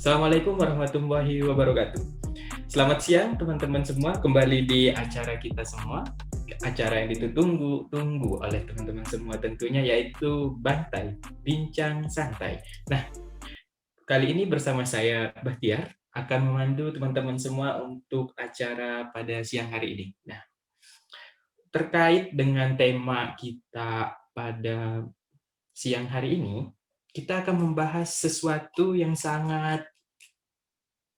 Assalamualaikum warahmatullahi wabarakatuh. Selamat siang teman-teman semua, kembali di acara kita semua. Acara yang ditunggu-tunggu oleh teman-teman semua tentunya, yaitu Bantai, Bincang Santai. Nah, kali ini bersama saya, Bahtiar, akan memandu teman-teman semua untuk acara pada siang hari ini. Nah, terkait dengan tema kita pada siang hari ini, kita akan membahas sesuatu yang sangat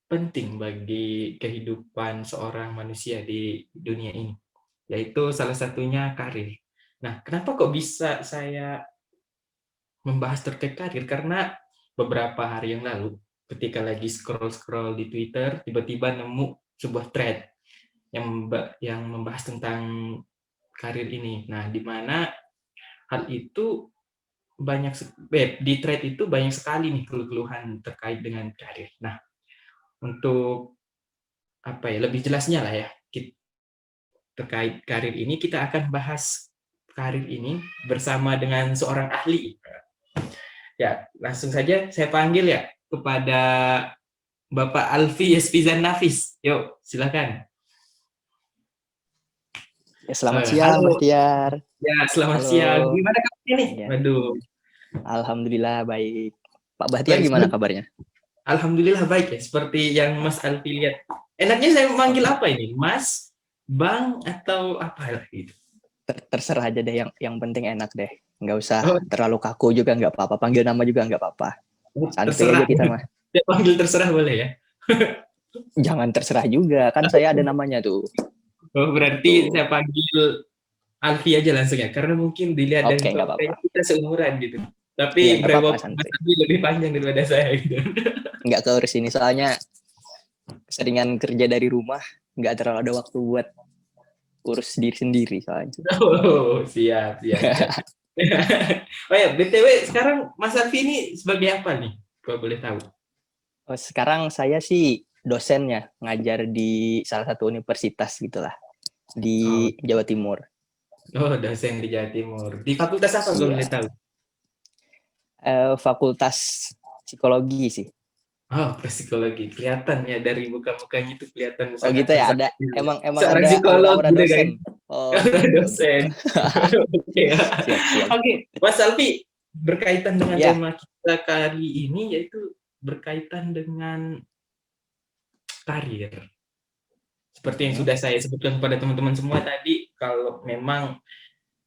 penting bagi kehidupan seorang manusia di dunia ini, yaitu salah satunya karir. Nah, kenapa kok bisa saya membahas terkait karir? Karena beberapa hari yang lalu, ketika lagi scroll-scroll di Twitter, tiba-tiba nemu sebuah thread yang membahas tentang karir ini. Nah, di mana hal itu di thread itu banyak sekali nih keluhan terkait dengan karir. Nah, untuk lebih jelasnya lah ya, terkait karir ini, kita akan bahas karir ini bersama dengan seorang ahli. Ya, langsung saja saya panggil ya kepada Bapak Alfi Yespizan Nafis. Yuk, silakan. Ya, selamat siang, Halo. Bahtiar. Ya, selamat Halo. siang. Gimana kabarnya nih? Ya. Waduh. Alhamdulillah baik. Pak Bahtiar gimana kabarnya? Alhamdulillah baik ya, seperti yang Mas Alfi lihat. Enaknya saya manggil apa ini? Mas, Bang, atau apa gitu? Terserah aja deh, yang penting enak deh. Nggak usah Oh, terlalu kaku juga nggak apa-apa. Panggil nama juga nggak apa-apa. Santuy terserah. aja kita mah. Saya panggil terserah boleh ya? Jangan terserah juga, kan saya ada namanya tuh. Oh, berarti Tuh. saya panggil Alfi aja langsung ya, karena mungkin dilihat dari Oke, nggak profil apa-apa. kita seumuran gitu. Iya, Tapi nggak apa-apa, brewok Mas santuy. Alfi lebih panjang daripada saya gitu. Nggak keurus ini, soalnya seringan kerja dari rumah, nggak terlalu ada waktu buat urus diri sendiri soalnya. Oh, siap, siap, siap. Oh ya, BTW sekarang Mas Alfi ini sebagai apa nih? Kalau boleh tahu. Oh, sekarang saya sih dosennya, ngajar di salah satu universitas gitulah Oh, di Jawa Timur. dosen di Jawa Timur. Di fakultas apa kalau Iya, boleh tahu? Fakultas Psikologi sih. Oh, psikologi. Kelihatan ya dari muka-mukanya itu kelihatan Oh sangat gitu ya, ada bersahaja. emang Seorang ada psikolog aura-aura gitu kan. dosen. Oh gitu. Dosen. Oke, ya. Siap siap. Oke, Mas Alfi, berkaitan dengan Ya, tema kita kali ini, yaitu berkaitan dengan karir. Seperti yang sudah saya sebutkan kepada teman-teman semua tadi, kalau memang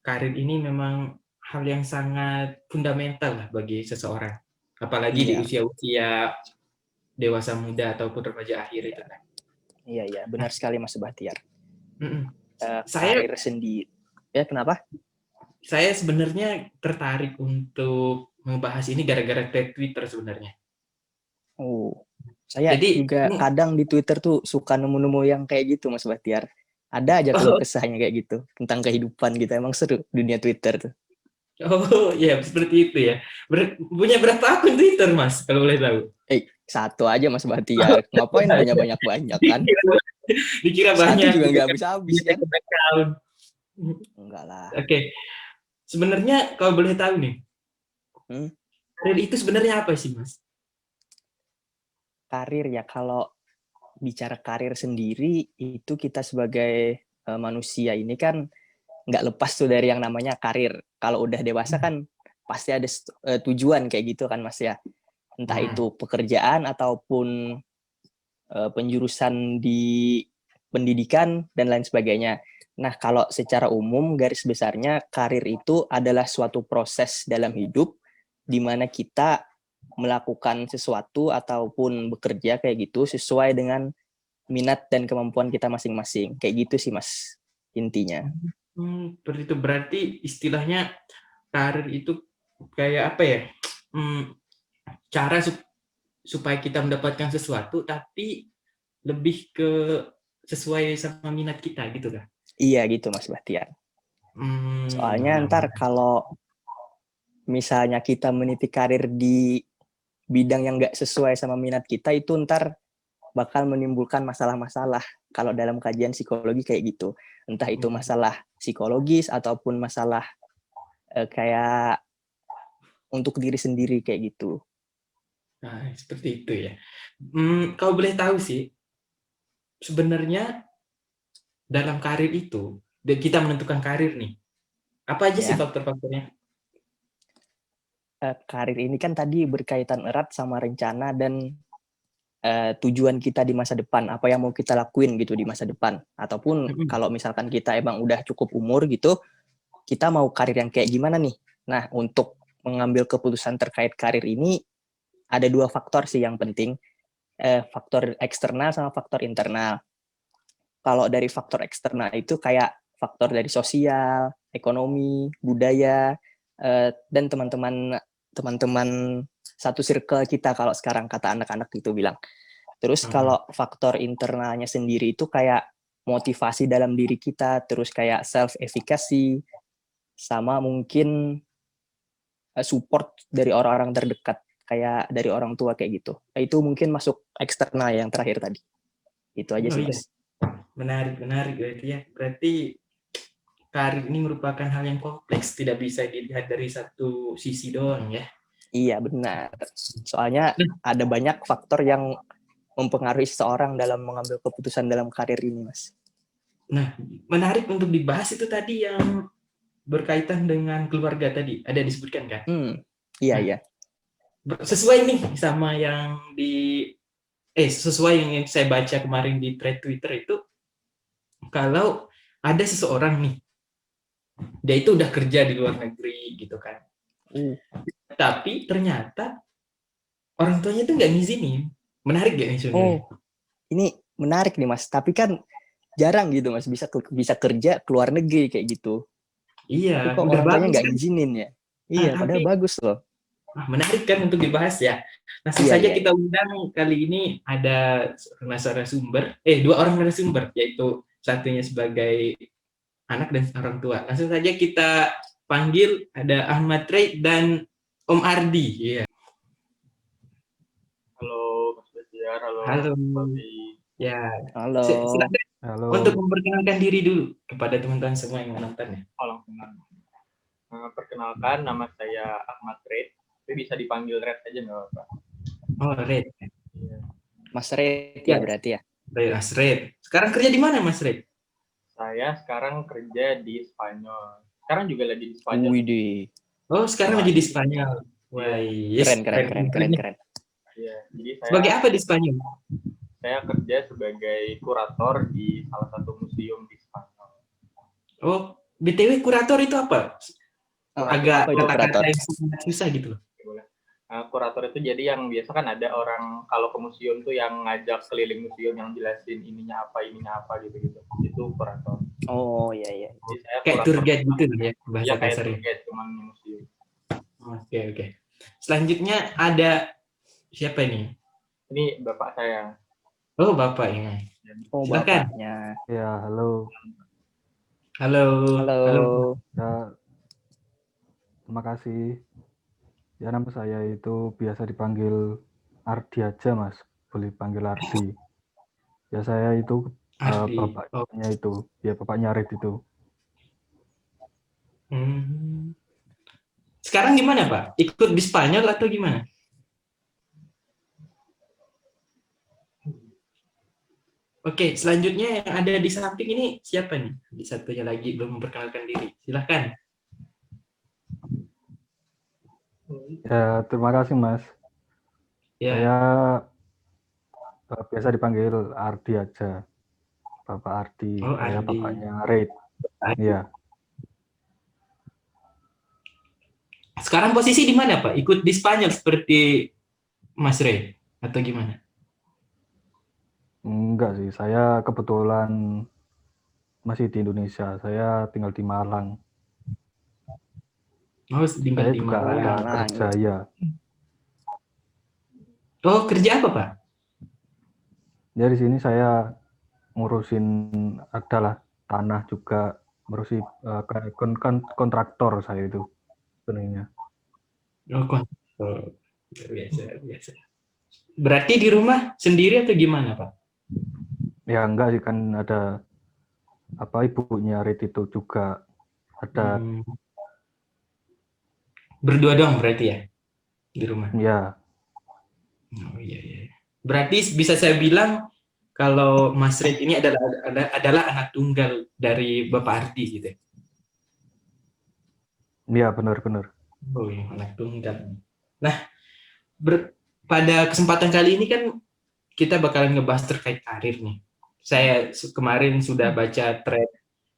karir ini memang hal yang sangat fundamental lah bagi seseorang. Apalagi di iya usia-usia dewasa muda ataupun remaja akhir itu. iya benar sekali Mas Bahtiar. Saya Karir sendiri. Ya kenapa? saya sebenarnya tertarik untuk membahas ini gara-gara Twitter sebenarnya. Oh, saya Jadi, juga kadang di Twitter tuh suka nemu-nemu yang kayak gitu Mas Bahtiar. Ada aja keluh oh, kesahnya kayak gitu tentang kehidupan gitu. Emang seru dunia Twitter tuh. oh ya seperti itu ya. Punya berapa akun Twitter, Mas? Kalau boleh tahu? Satu aja Mas Bahtiar. Ngapain punya banyak-banyak kan? Dikira Satu banyak juga gitu nggak kan. habis-habis Punya kan? second account. Enggak lah. Oke, sebenarnya kalau boleh tahu nih, Hmm? karir itu sebenarnya apa sih, Mas? Karir ya, kalau bicara karir sendiri itu kita sebagai manusia ini kan nggak lepas tuh dari yang namanya karir. Kalau udah dewasa kan pasti ada tujuan kayak gitu kan Mas ya. Entah itu pekerjaan ataupun penjurusan di pendidikan dan lain sebagainya. Nah, kalau secara umum garis besarnya karir itu adalah suatu proses dalam hidup di mana kita melakukan sesuatu ataupun bekerja kayak gitu sesuai dengan minat dan kemampuan kita masing-masing. Kayak gitu sih Mas intinya. Seperti itu berarti istilahnya karir itu kayak apa ya? Cara supaya kita mendapatkan sesuatu tapi lebih ke sesuai sama minat kita gitu kan? Iya gitu Mas Bahtiar. Soalnya ntar Benar-benar. kalau misalnya kita meniti karir di bidang yang nggak sesuai sama minat kita, itu ntar bakal menimbulkan masalah-masalah. Kalau dalam kajian psikologi kayak gitu. Entah itu masalah psikologis ataupun masalah kayak untuk diri sendiri kayak gitu. Nah, seperti itu ya. Kalau boleh tahu sih, sebenarnya dalam karir itu, kita menentukan karir nih, apa aja sih Ya, faktor-faktornya? karir ini kan tadi berkaitan erat sama rencana dan tujuan kita di masa depan, apa yang mau kita lakuin gitu di masa depan. Ataupun Mm-mm. kalau misalkan kita emang udah cukup umur gitu, kita mau karir yang kayak gimana nih? Nah, untuk mengambil keputusan terkait karir ini ada dua faktor sih yang penting, faktor eksternal sama faktor internal. Kalau dari faktor eksternal itu kayak faktor dari sosial, ekonomi, budaya, dan teman-teman satu circle kita kalau sekarang kata anak-anak itu bilang. Terus Ah, kalau faktor internalnya sendiri itu kayak motivasi dalam diri kita, terus kayak self efficacy, sama mungkin support dari orang-orang terdekat, kayak dari orang tua kayak gitu. Nah, itu mungkin masuk eksternal yang terakhir tadi. Itu aja oh sih iya, mas. menarik, menarik berarti ya. Berarti karir ini merupakan hal yang kompleks, tidak bisa dilihat dari satu sisi doang ya. Iya benar. Soalnya ada banyak faktor yang mempengaruhi seseorang dalam mengambil keputusan dalam karir ini mas. Nah, menarik untuk dibahas itu tadi yang berkaitan dengan keluarga tadi, ada disebutkan kan? Iya Nah, iya. sesuai nih sama yang sesuai yang saya baca kemarin di thread Twitter itu, kalau ada seseorang nih, dia itu udah kerja di luar negeri gitu kan, Uh. tapi ternyata orang tuanya itu nggak ngizinin. Menarik gak nih sebenarnya? Oh, ini menarik nih mas. Tapi kan jarang gitu mas bisa kerja ke luar negeri kayak gitu. Iya, Tapi kok udah orang tuanya bagus nggak kan? ngizinin ya? Ah, Iya, tapi padahal bagus loh. menarik kan untuk dibahas ya. Langsung Iya saja iya. kita undang kali ini ada narasumber, dua orang narasumber, yaitu satunya sebagai anak dan orang tua. Langsung saja kita panggil, ada Ahmad Rey dan Om Ardi. Iya. Halo Mas Bestiar, halo Halo. Babi. Ya, Halo. silakan untuk Halo, memperkenalkan diri dulu kepada teman-teman semua yang menonton ya. Halo, perkenalkan nama saya Ahmad Red. Tapi bisa dipanggil Red aja nggak apa-apa. Oh, Red. Iya. Mas Red Ya, ya berarti ya. Mas Red. Sekarang kerja di mana Mas Red? Saya sekarang kerja di Spanyol. Sekarang juga lagi di Spanyol. Widih. Oh, sekarang Wah. lagi di Spanyol. Wah, yes. Keren. Iya. Jadi Sebagai apa di Spanyol? saya kerja sebagai kurator di salah satu museum di Spanyol. Oh, BTW kurator itu apa? Agak Apa itu kata-kata kurator? yang susah gitu loh. Boleh. Kurator itu jadi yang biasa kan ada orang kalau ke museum tuh yang ngajak keliling museum yang jelasin ininya apa gitu-gitu. Itu kurator. Oh iya. Jadi saya Kayak tour kurator. guide gitu ya, bahasa Iya kayak kasarnya. tour guide cuman di museum. Oke. Selanjutnya ada siapa ini? Ini bapak saya. Oh, Bapak ini. Oh Silakan. bapaknya. ya halo. Halo. Halo. Ya, terima kasih. Ya nama saya itu biasa dipanggil Ardi aja mas, boleh panggil Ardi. Ya saya itu Ardi. bapaknya itu, ya bapaknya Red itu. Sekarang gimana Pak? Ikut di Spanyol atau gimana? Oke, selanjutnya yang ada di samping ini siapa nih? Di satunya lagi belum memperkenalkan diri. Silahkan. Ya terima kasih mas. Ya. Saya biasa dipanggil Ardi aja, Bapak Ardi. Oh, Saya Ardi. bapaknya Red. Iya. Sekarang posisi di mana Pak? Ikut di Spanyol seperti Mas Ray atau gimana? Enggak sih, saya kebetulan masih di Indonesia. Saya tinggal di Malang. Oh, tinggal Saya di juga Malang. ada kerja ya. Oh, kerja apa Pak? Ya di sini saya ngurusin adalah tanah juga, ngurusi kontraktor saya itu sebenarnya. Oh, kontraktor. Biasa. Berarti di rumah sendiri atau gimana Pak? Ya enggak sih, kan ada ibunya Rit itu juga ada. Berdua doang berarti ya di rumah? Ya. Oh iya, iya. Berarti bisa saya bilang kalau Mas Red ini adalah anak tunggal dari Bapak Ardi gitu. Iya, benar-benar. Oh iya, anak tunggal. Nah, pada kesempatan kali ini kan kita bakalan ngebahas terkait karir nih. Saya kemarin sudah baca thread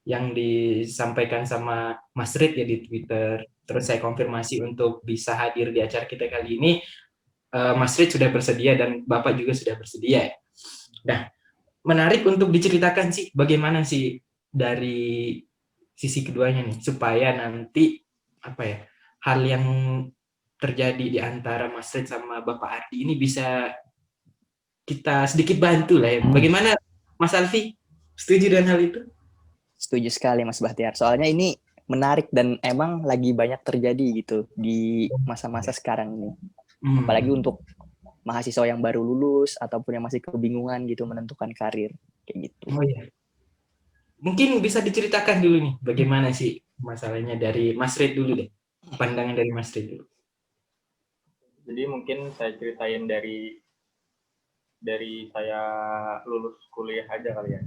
yang disampaikan sama Mas Red ya di Twitter. Terus saya konfirmasi untuk bisa hadir di acara kita kali ini. Mas Red sudah bersedia dan Bapak juga sudah bersedia. Nah, menarik untuk diceritakan sih bagaimana sih dari sisi keduanya nih supaya nanti apa ya hal yang terjadi di antara Mas Red sama Bapak Ardi ini bisa kita sedikit bantu lah ya. Bagaimana Mas Alfi? Setuju dengan hal itu? Setuju sekali Mas Bahtiar. Soalnya ini menarik dan emang lagi banyak terjadi gitu di masa-masa sekarang ini. Apalagi untuk mahasiswa yang baru lulus ataupun yang masih kebingungan gitu menentukan karir kayak gitu. Oh iya. Mungkin bisa diceritakan dulu nih bagaimana sih masalahnya dari Mas Red dulu deh. Pandangan dari Mas Red dulu. Jadi mungkin saya ceritain dari saya lulus kuliah aja kali ya.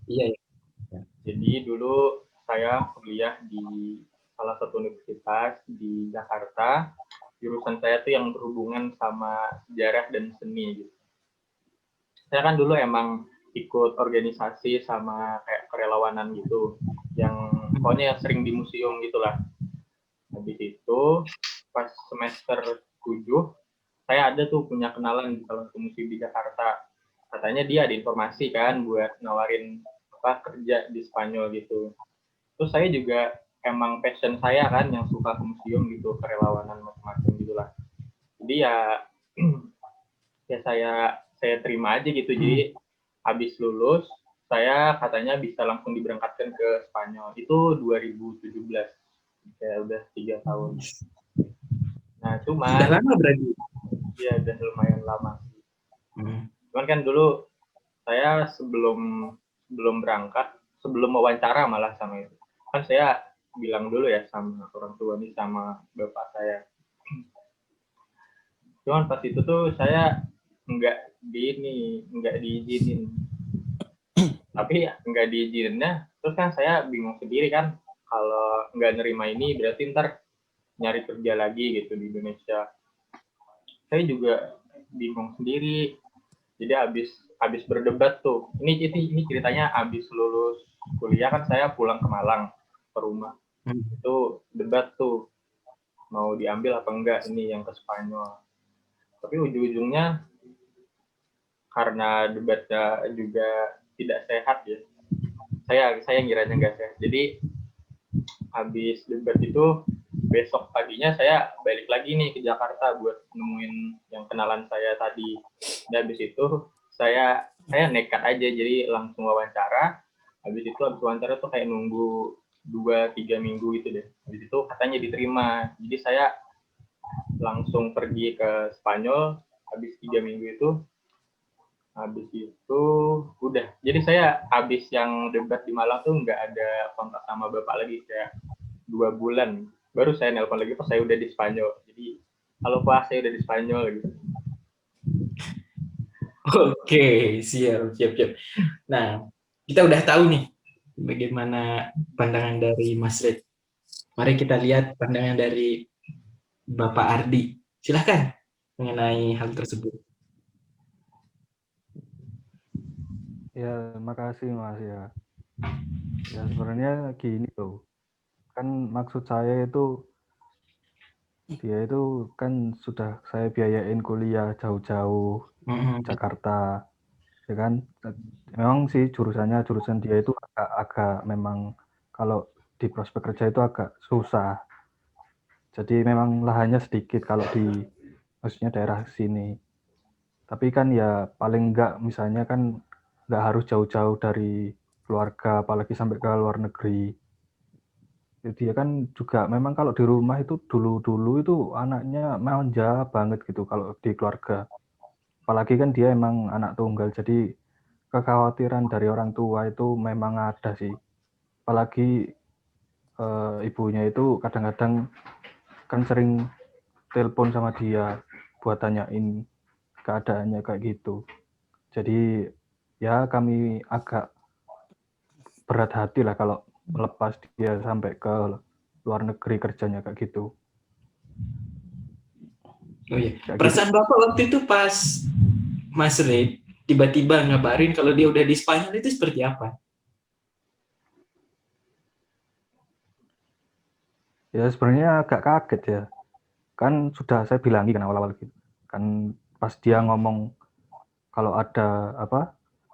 Iya, iya. Jadi dulu saya kuliah di salah satu universitas di Jakarta. Jurusan saya tuh yang berhubungan sama sejarah dan seni gitu. Saya kan dulu emang ikut organisasi sama kayak kerelawanan gitu, yang pokoknya sering di museum gitulah. Habis itu pas semester 7 saya ada tuh punya kenalan di salah satu museum di Jakarta. Katanya dia ada informasi kan buat nawarin kerja di Spanyol gitu. Terus saya juga emang passion saya kan yang suka ke museum gitu, kerelawanan macam-macam gitulah. Jadi ya ya saya terima aja gitu. Jadi habis lulus saya katanya bisa langsung diberangkatkan ke Spanyol. Itu 2017. Ya udah 3 tahun. Nah, Sudah lama berarti. ya udah lumayan lama. Cuman kan dulu saya sebelum berangkat, sebelum wawancara malah sama itu. Kan saya bilang dulu ya sama orang tua nih, sama bapak saya. Cuman pas itu tuh saya nggak diizinin. Tapi nggak diizinnya, terus kan saya bingung sendiri kan, kalau nggak nerima ini berarti ntar nyari kerja lagi gitu di Indonesia. Saya juga bingung sendiri. Jadi habis berdebat tuh. Ini ceritanya habis lulus kuliah kan saya pulang ke Malang ke rumah. Itu debat tuh mau diambil apa enggak ini yang ke Spanyol. Tapi ujung-ujungnya karena debatnya juga tidak sehat ya. Saya ngiranya nggak sehat. Jadi habis debat itu besok paginya saya balik lagi nih ke Jakarta buat nemuin yang kenalan saya tadi. Dan habis itu saya nekat aja, jadi langsung wawancara. Habis wawancara tuh kayak nunggu 2-3 minggu gitu deh. Habis itu katanya diterima. Jadi saya langsung pergi ke Spanyol. Habis 3 minggu itu udah. Jadi saya habis yang debat di Malang tuh nggak ada kontak sama bapak lagi, kayak 2 bulan. Baru saya nelpon lagi pas saya udah di Spanyol. Jadi, halo Pak, saya udah di Spanyol gitu. Oke, siap. Nah, kita udah tahu nih bagaimana pandangan dari Mas Red. Mari kita lihat pandangan dari Bapak Ardi. Silahkan mengenai hal tersebut. Ya, makasih Mas ya. Ya sebenarnya gini loh. Kan maksud saya itu dia itu kan sudah saya biayain kuliah jauh-jauh Jakarta, ya kan. Memang sih jurusan dia itu agak memang kalau di prospek kerja itu agak susah. Jadi memang lahannya sedikit kalau di maksudnya daerah sini. Tapi kan ya paling enggak misalnya kan enggak harus jauh-jauh dari keluarga, apalagi sampai ke luar negeri. Dia kan juga memang kalau di rumah itu dulu itu anaknya manja banget gitu kalau di keluarga. Apalagi kan dia emang anak tunggal, jadi kekhawatiran dari orang tua itu memang ada sih. Apalagi ibunya itu kadang-kadang kan sering telepon sama dia buat tanyain keadaannya kayak gitu. Jadi ya kami agak berat hati lah kalau melepas dia sampai ke luar negeri kerjanya kayak gitu. Oh iya. Kayak gitu. Perasaan Bapak waktu itu pas Mas Red tiba-tiba ngabarin kalau dia udah di Spanyol itu seperti apa? Ya sebenarnya agak kaget ya. Kan sudah saya bilangi kan awal-awal gitu. Kan pas dia ngomong kalau ada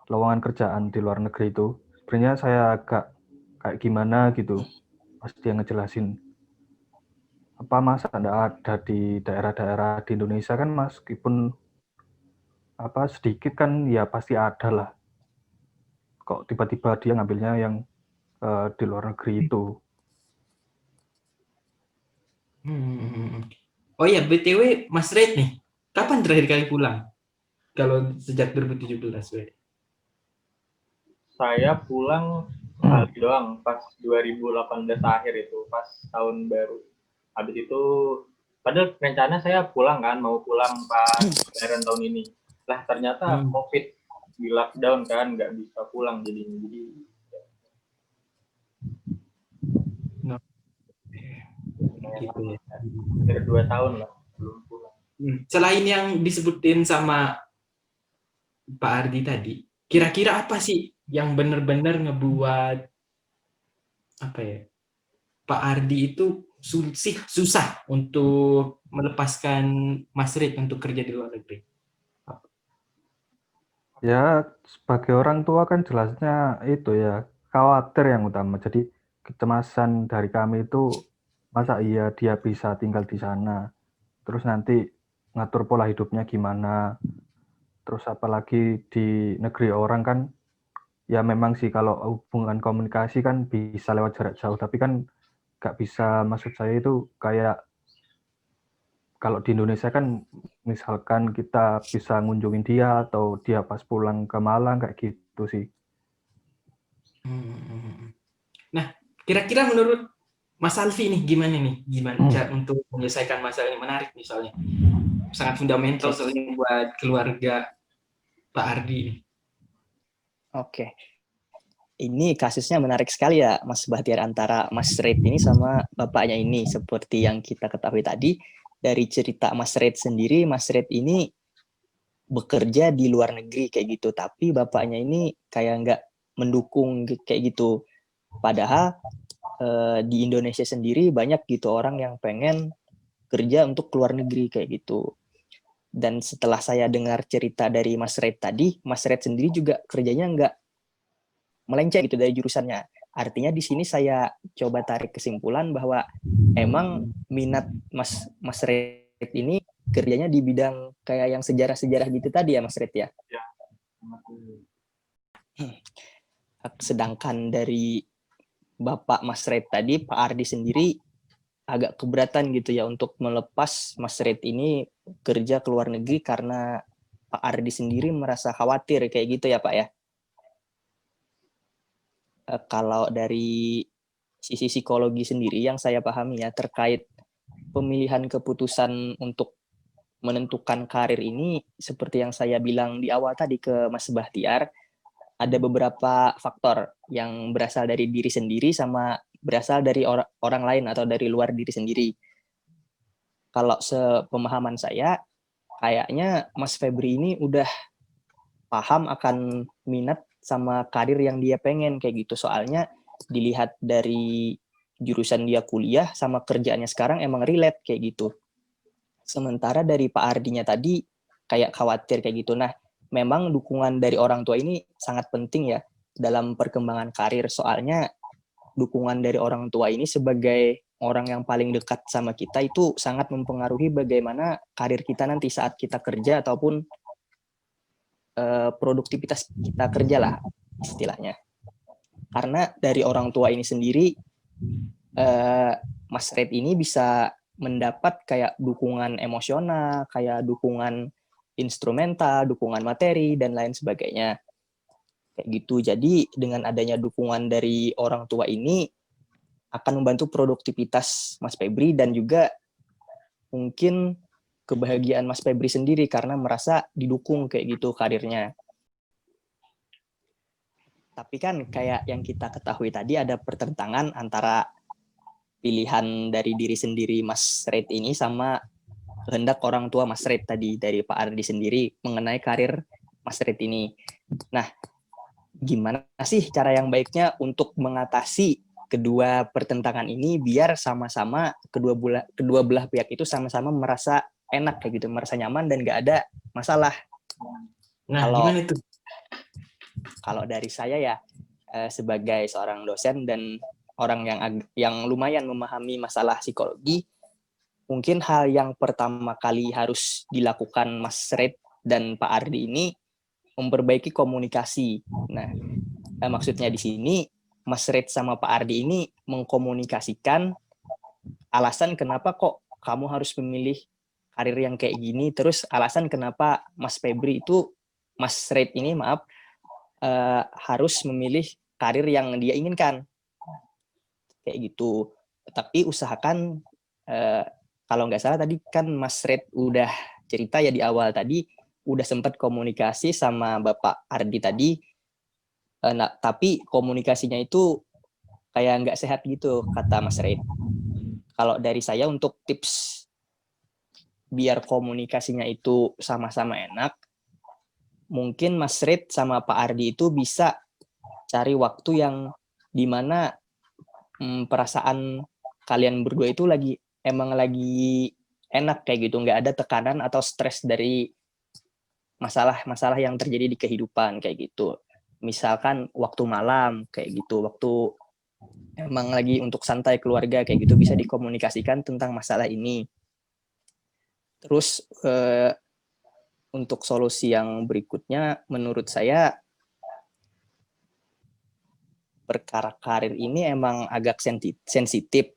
lowongan kerjaan di luar negeri itu, sebenarnya saya agak kayak gimana gitu. Pas dia ngejelasin apa masa enggak ada di daerah-daerah di Indonesia kan meskipun sedikit kan ya pasti ada lah. Kok tiba-tiba dia ngambilnya yang di luar negeri itu. Oh ya, BTW Mas Red nih, kapan terakhir kali pulang? Kalau sejak 2017, Red. Saya pulang sekali doang pas 2018 akhir itu, pas tahun baru. Habis itu, padahal rencana saya pulang kan, mau pulang pas lebaran tahun ini. Lah ternyata COVID di lockdown kan, nggak bisa pulang jadi Gitu ya. hampir 2 tahun lah belum pulang. Selain yang disebutin sama Pak Ardi tadi, kira-kira apa sih yang benar-benar ngebuat Pak Ardi itu susah untuk melepaskan Mas Red untuk kerja di luar negeri? Ya sebagai orang tua kan jelasnya itu ya khawatir yang utama. Jadi kecemasan dari kami itu masa iya dia bisa tinggal di sana, terus nanti ngatur pola hidupnya gimana, terus apalagi di negeri orang kan ya memang sih kalau hubungan komunikasi kan bisa lewat jarak jauh, tapi kan nggak bisa, maksud saya itu kayak kalau di Indonesia kan misalkan kita bisa ngunjungin dia atau dia pas pulang ke Malang kayak gitu sih. Nah, kira-kira menurut Mas Alfi nih gimana cara untuk menyelesaikan masalah yang menarik misalnya? Sangat fundamental soalnya buat keluarga Pak Ardi nih. Oke. Ini kasusnya menarik sekali ya, Mas Bahtiar, antara Mas Red ini sama bapaknya ini. Seperti yang kita ketahui tadi, dari cerita Mas Red sendiri, Mas Red ini bekerja di luar negeri kayak gitu, tapi bapaknya ini kayak nggak mendukung kayak gitu. Padahal di Indonesia sendiri banyak gitu orang yang pengen kerja untuk keluar negeri kayak gitu. Dan setelah saya dengar cerita dari Mas Red tadi, Mas Red sendiri juga kerjanya nggak melenceng gitu dari jurusannya. Artinya di sini saya coba tarik kesimpulan bahwa emang minat Mas Red ini kerjanya di bidang kayak yang sejarah-sejarah gitu tadi ya Mas Red ya. Sedangkan dari Bapak Mas Red tadi, Pak Ardi sendiri agak keberatan gitu ya untuk melepas Mas Red ini kerja ke luar negeri karena Pak Ardi sendiri merasa khawatir kayak gitu ya Pak ya. Kalau dari sisi psikologi sendiri yang saya pahami ya terkait pemilihan keputusan untuk menentukan karir ini, seperti yang saya bilang di awal tadi ke Mas Bahtiar, ada beberapa faktor yang berasal dari diri sendiri sama berasal dari orang lain atau dari luar diri sendiri. Kalau sepemahaman saya, kayaknya Mas Febri ini udah paham akan minat sama karir yang dia pengen kayak gitu. Soalnya dilihat dari jurusan dia kuliah sama kerjaannya sekarang emang relate kayak gitu. Sementara dari Pak Ardinya tadi kayak khawatir kayak gitu. Nah, memang dukungan dari orang tua ini sangat penting ya dalam perkembangan karir. Soalnya dukungan dari orang tua ini sebagai orang yang paling dekat sama kita itu sangat mempengaruhi bagaimana karir kita nanti saat kita kerja ataupun produktivitas kita kerja lah istilahnya. Karena dari orang tua ini sendiri, Mas Red ini bisa mendapat kayak dukungan emosional, kayak dukungan instrumental, dukungan materi, dan lain sebagainya. Kayak gitu. Jadi dengan adanya dukungan dari orang tua ini akan membantu produktivitas Mas Febri dan juga mungkin kebahagiaan Mas Febri sendiri karena merasa didukung kayak gitu karirnya. Tapi kan kayak yang kita ketahui tadi ada pertentangan antara pilihan dari diri sendiri Mas Red ini sama kehendak orang tua Mas Red tadi dari Pak Ardi sendiri mengenai karir Mas Red ini. Nah, gimana sih cara yang baiknya untuk mengatasi kedua pertentangan ini biar sama-sama kedua belah pihak itu sama-sama merasa enak kayak gitu, merasa nyaman dan nggak ada masalah. Nah, gimana itu? Kalau dari saya ya sebagai seorang dosen dan orang yang lumayan memahami masalah psikologi, mungkin hal yang pertama kali harus dilakukan Mas Red dan Pak Ardi ini memperbaiki komunikasi. Nah, maksudnya di sini Mas Red sama Pak Ardi ini mengkomunikasikan alasan kenapa kok kamu harus memilih karir yang kayak gini, terus alasan kenapa Mas Red ini harus memilih karir yang dia inginkan. Kayak gitu. Tapi usahakan kalau nggak salah tadi kan Mas Red udah cerita ya di awal tadi udah sempat komunikasi sama Bapak Ardi tadi. Tapi komunikasinya itu kayak nggak sehat gitu kata Mas Red. Kalau dari saya untuk tips biar komunikasinya itu sama-sama enak, mungkin Mas Red sama Pak Ardi itu bisa cari waktu yang dimana perasaan kalian berdua itu emang lagi enak kayak gitu, nggak ada tekanan atau stres dari masalah-masalah yang terjadi di kehidupan kayak gitu. Misalkan waktu malam kayak gitu, waktu emang lagi untuk santai keluarga kayak gitu bisa dikomunikasikan tentang masalah ini. Terus untuk solusi yang berikutnya menurut saya perkara karir ini emang agak sensitif,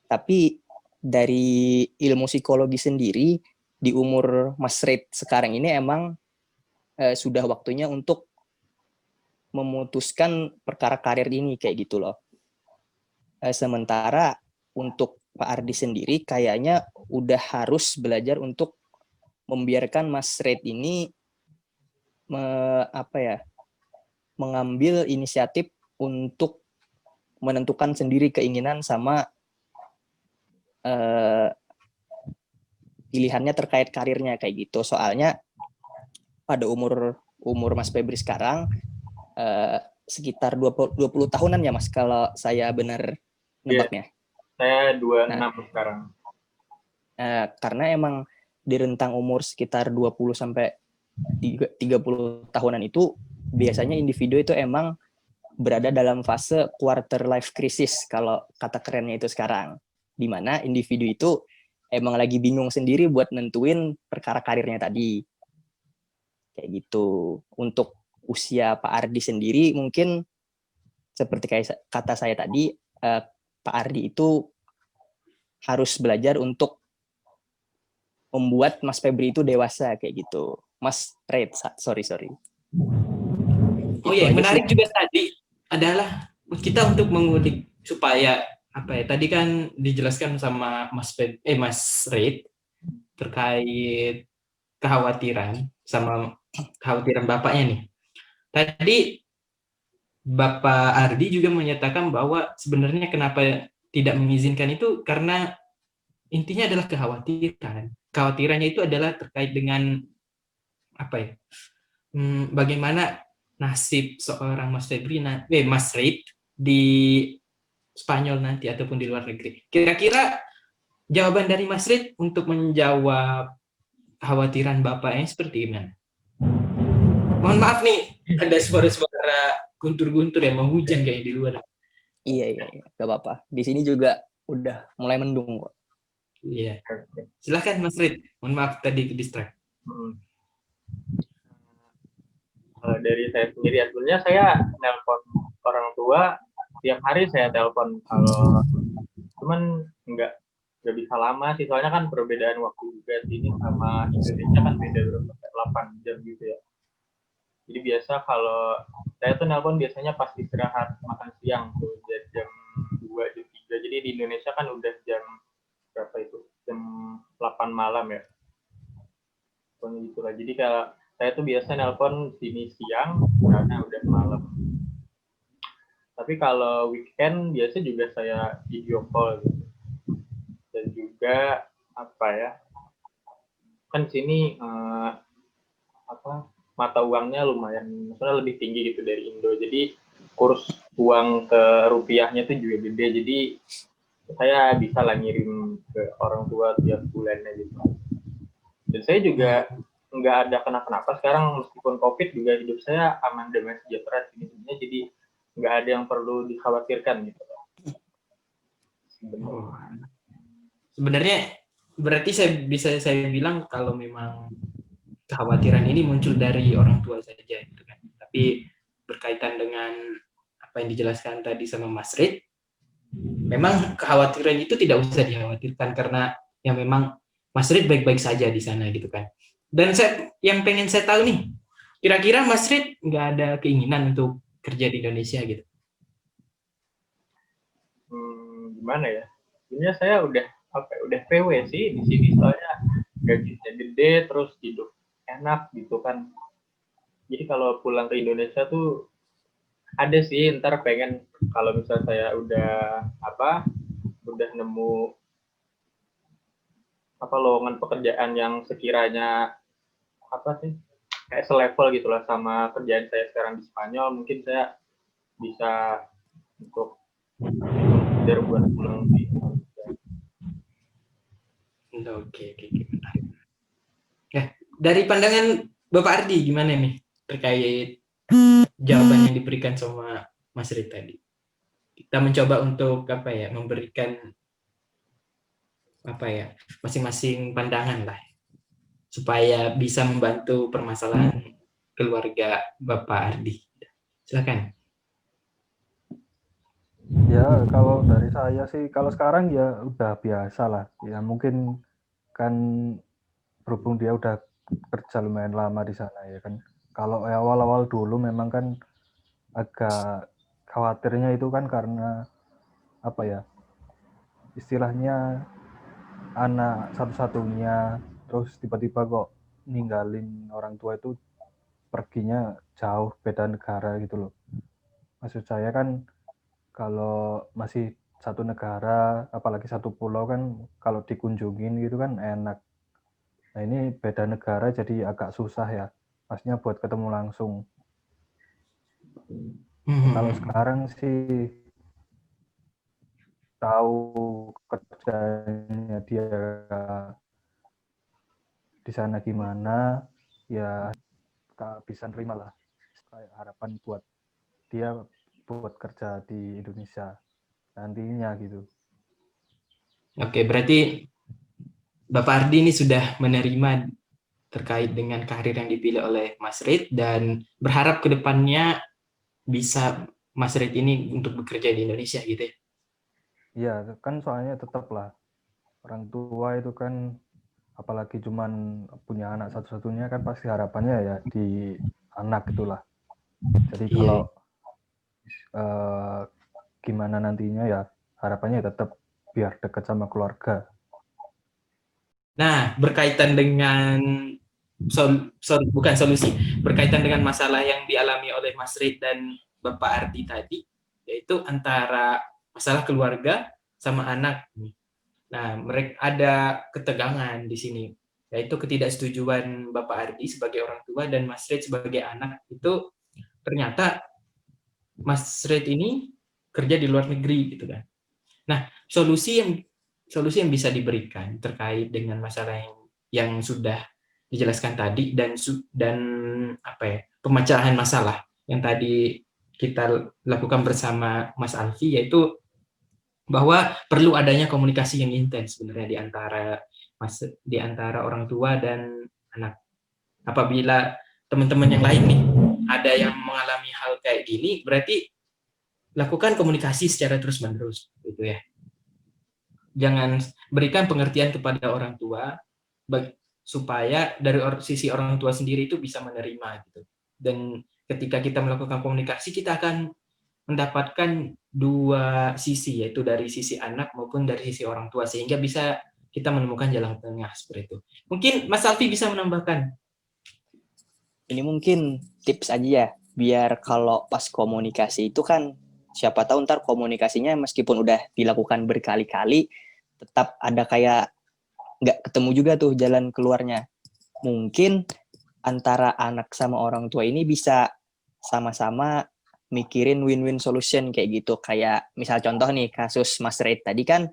tapi dari ilmu psikologi sendiri di umur Mas Red sekarang ini emang sudah waktunya untuk memutuskan perkara karir ini kayak gitu loh. Sementara untuk Pak Ardi sendiri kayaknya udah harus belajar untuk membiarkan Mas Red ini mengambil inisiatif untuk menentukan sendiri keinginan sama pilihannya terkait karirnya kayak gitu. Soalnya pada umur Mas Febri sekarang sekitar 20 tahunan ya Mas kalau saya benar nebaknya. Saya 26 sekarang. Karena emang di rentang umur sekitar 20 sampai 30 tahunan itu biasanya individu itu emang berada dalam fase quarter life crisis kalau kata kerennya itu sekarang, di mana individu itu emang lagi bingung sendiri buat nentuin perkara karirnya tadi kayak gitu. Untuk usia Pak Ardi sendiri mungkin seperti kayak kata saya tadi, Pak Ardi itu harus belajar untuk membuat Mas Febri itu dewasa kayak gitu. Mas Red, sorry. Oh iya, menarik juga tadi adalah kita untuk mengulik supaya tadi kan dijelaskan sama Mas Red terkait kekhawatiran bapaknya nih. Tadi Bapak Ardi juga menyatakan bahwa sebenarnya kenapa tidak mengizinkan itu karena intinya adalah kekhawatiran. Kekhawatirannya itu adalah terkait dengan bagaimana nasib seorang Mas Red di Spanyol nanti ataupun di luar negeri. Kira-kira jawaban dari Mas Red untuk menjawab kekhawatiran bapaknya seperti gimana? Mohon maaf nih, ada suara-suara guntur-guntur yang mau hujan kayak di luar. Iya, gak apa-apa. Di sini juga udah mulai mendung kok. Iya. Silakan Mas Red. Mohon maaf tadi ke distract. Dari saya sendiri ya, sebenarnya saya nelpon orang tua tiap hari saya telepon, kalau cuman nggak bisa lama sih, soalnya kan perbedaan waktu juga sini sama Indonesia kan beda berapa 8 jam gitu ya. Jadi biasa kalau saya tuh nelpon biasanya pas istirahat makan siang tuh jam 2 jam 3. Jadi di Indonesia kan udah jam berapa itu? Jam 8 malam ya. resikonya gitu lah. Jadi kalau saya tuh biasa nelpon sini siang karena udah malam. Tapi kalau weekend biasa juga saya video call gitu. Dan juga apa ya? Kan sini mata uangnya lumayan, maksudnya lebih tinggi gitu dari Indo. Jadi kurs uang ke rupiahnya tuh juga gede. Jadi saya bisa lah ngirim ke orang tua tiap bulannya gitu. Dan saya juga nggak ada kenapa-napa sekarang, meskipun COVID juga hidup saya aman, damai, sejahtera sebenarnya. Jadi nggak ada yang perlu dikhawatirkan gitu. Sebenarnya berarti saya bilang kalau memang kekhawatiran ini muncul dari orang tua saja gitu kan. Tapi berkaitan dengan apa yang dijelaskan tadi sama Mas Rid, memang kekhawatiran itu tidak usah dikhawatirkan karena yang memang Mas Rid baik-baik saja di sana gitu kan. Dan yang pengen saya tahu nih, kira-kira Mas Rid nggak ada keinginan untuk kerja di Indonesia gitu? Gimana ya? Sebenarnya saya udah PW sih di sini, soalnya gajinya gede, terus hidup enak gitu kan. Jadi kalau pulang ke Indonesia tuh ada sih ntar pengen, kalau misalnya saya udah nemu lowongan pekerjaan yang sekiranya kayak selevel gitulah sama kerjaan saya sekarang di Spanyol, mungkin saya bisa untuk buat pulang di Indonesia. Oke. Ya, dari pandangan Bapak Ardi gimana nih terkait jawaban yang diberikan sama Mas Rid tadi? Kita mencoba untuk memberikan masing-masing pandangan lah supaya bisa membantu permasalahan keluarga Bapak Ardi. Silakan. Ya, kalau dari saya sih, kalau sekarang ya udah biasa lah. Ya mungkin kan berhubung dia udah kerja lumayan lama di sana ya kan. Kalau awal-awal dulu memang kan agak khawatirnya itu kan karena istilahnya anak satu-satunya, terus tiba-tiba kok ninggalin orang tua itu perginya jauh beda negara gitu loh. Maksud saya kan kalau masih satu negara, apalagi satu pulau kan kalau dikunjungin gitu kan enak. Nah ini beda negara jadi agak susah ya, maksudnya buat ketemu langsung. Kalau sekarang sih tahu kerjanya dia di sana gimana, ya bisa nerima lah. Kayak harapan buat dia buat kerja di Indonesia nantinya gitu. Oke, berarti Bapak Ardi ini sudah menerima terkait dengan karir yang dipilih oleh Mas Rid dan berharap ke depannya bisa Mas Rid ini untuk bekerja di Indonesia gitu ya? Iya, kan soalnya tetap lah orang tua itu kan apalagi cuman punya anak satu-satunya kan pasti harapannya ya di anak itulah. Jadi kalau gimana nantinya ya harapannya tetap biar dekat sama keluarga. Nah, berkaitan dengan bukan solusi, berkaitan dengan masalah yang dialami oleh Mas Rid dan Bapak Ardi tadi, yaitu antara masalah keluarga sama anak. Nah, mereka ada ketegangan di sini, yaitu ketidaksetujuan Bapak Ardi sebagai orang tua dan Mas Rid sebagai anak. Itu ternyata Mas Rid ini kerja di luar negeri gitu kan. Nah, solusi yang bisa diberikan terkait dengan masalah yang sudah dijelaskan tadi dan pemecahan masalah yang tadi kita lakukan bersama Mas Alfi, yaitu bahwa perlu adanya komunikasi yang intens sebenarnya di antara orang tua dan anak. Apabila teman-teman yang lain nih ada yang mengalami hal kayak gini, berarti lakukan komunikasi secara terus-menerus gitu ya. Jangan berikan pengertian kepada orang tua supaya dari sisi orang tua sendiri itu bisa menerima gitu. Dan ketika kita melakukan komunikasi, kita akan mendapatkan dua sisi, yaitu dari sisi anak maupun dari sisi orang tua, sehingga bisa kita menemukan jalan tengah seperti itu. Mungkin Mas Alfi bisa menambahkan. Ini mungkin tips aja ya, biar kalau pas komunikasi itu kan siapa tahu ntar komunikasinya meskipun udah dilakukan berkali-kali tetap ada kayak nggak ketemu juga tuh jalan keluarnya. Mungkin antara anak sama orang tua ini bisa sama-sama mikirin win-win solution kayak gitu. Kayak misal contoh nih kasus Mas Red tadi kan,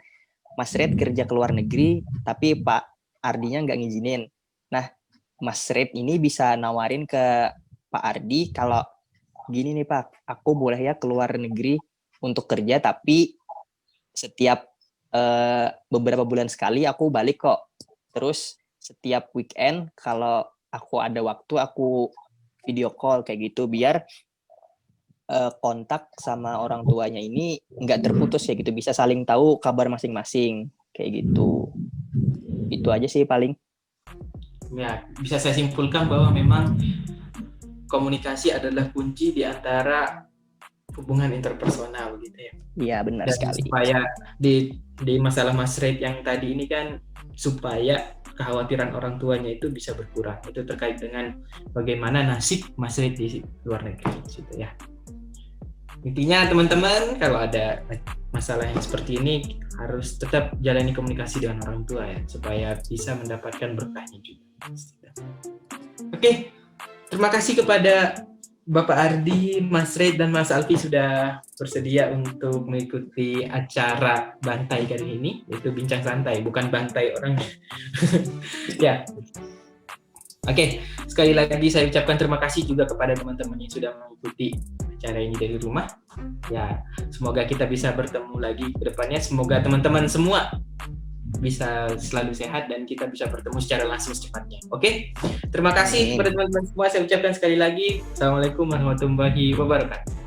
Mas Red kerja ke luar negeri tapi Pak Ardinya nggak ngizinin. Nah, Mas Red ini bisa nawarin ke Pak Ardi kalau gini nih Pak, aku boleh ya keluar negeri untuk kerja tapi setiap beberapa bulan sekali aku balik kok. Terus setiap weekend kalau aku ada waktu aku video call kayak gitu biar kontak sama orang tuanya ini nggak terputus ya gitu, bisa saling tahu kabar masing-masing kayak gitu. Itu aja sih paling. Ya, bisa saya simpulkan bahwa memang komunikasi adalah kunci di antara hubungan interpersonal gitu ya. Iya, benar Dan sekali. supaya di masalah Mas Red yang tadi ini kan supaya kekhawatiran orang tuanya itu bisa berkurang. Itu terkait dengan bagaimana nasib Mas Red di luar negeri gitu ya. Intinya teman-teman kalau ada masalah yang seperti ini harus tetap jalani komunikasi dengan orang tua ya supaya bisa mendapatkan berkahnya juga. Oke, terima kasih kepada Bapak Ardi, Mas Red, dan Mas Alfi sudah bersedia untuk mengikuti acara Bantai kali ini, yaitu Bincang Santai, bukan bantai orang. Ya. Oke, sekali lagi saya ucapkan terima kasih juga kepada teman-teman yang sudah mengikuti acara ini dari rumah. Ya, semoga kita bisa bertemu lagi ke depannya. Semoga teman-teman semua bisa selalu sehat dan kita bisa bertemu secara langsung secepatnya. Oke? Terima kasih kepada teman-teman semua. Saya ucapkan sekali lagi. Assalamualaikum warahmatullahi wabarakatuh.